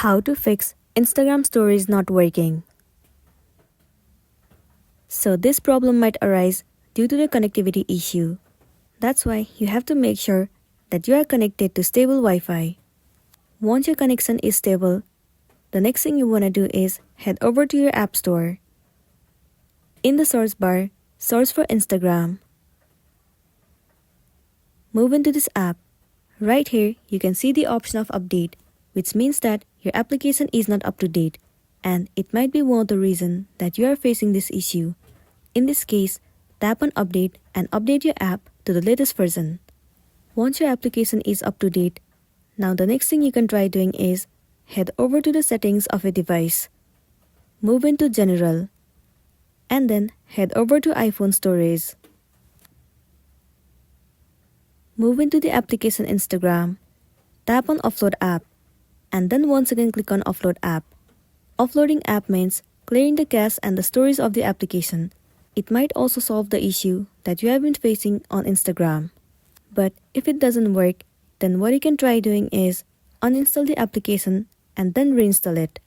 How to fix Instagram stories not working. So this problem might arise due to the connectivity issue. That's why you have to make sure that you are connected to stable Wi-Fi. Once your connection is stable, the next thing you want to do is head over to your app store. In the search bar, search for Instagram. Move into this app. Right here, you can see the option of update, which means that your application is not up to date, and it might be one of the reasons that you are facing this issue. In this case, tap on update and update your app to the latest version. Once your application is up to date, now the next thing you can try doing is head over to the settings of your device. Move into General, and then head over to iPhone storage. Move into the application Instagram, tap on Offload app, and then once again click on Offload app. Offloading app means clearing the cache and the storage of the application. It might also solve the issue that you have been facing on Instagram. But if it doesn't work, then what you can try doing is uninstall the application and then reinstall it.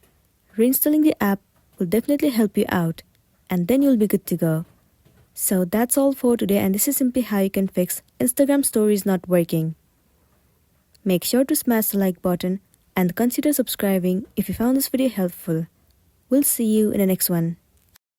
Reinstalling the app will definitely help you out, and then you'll be good to go. So that's all for today, and this is simply how you can fix Instagram stories not working. Make sure to smash the like button and consider subscribing if you found this video helpful. We'll see you in the next one.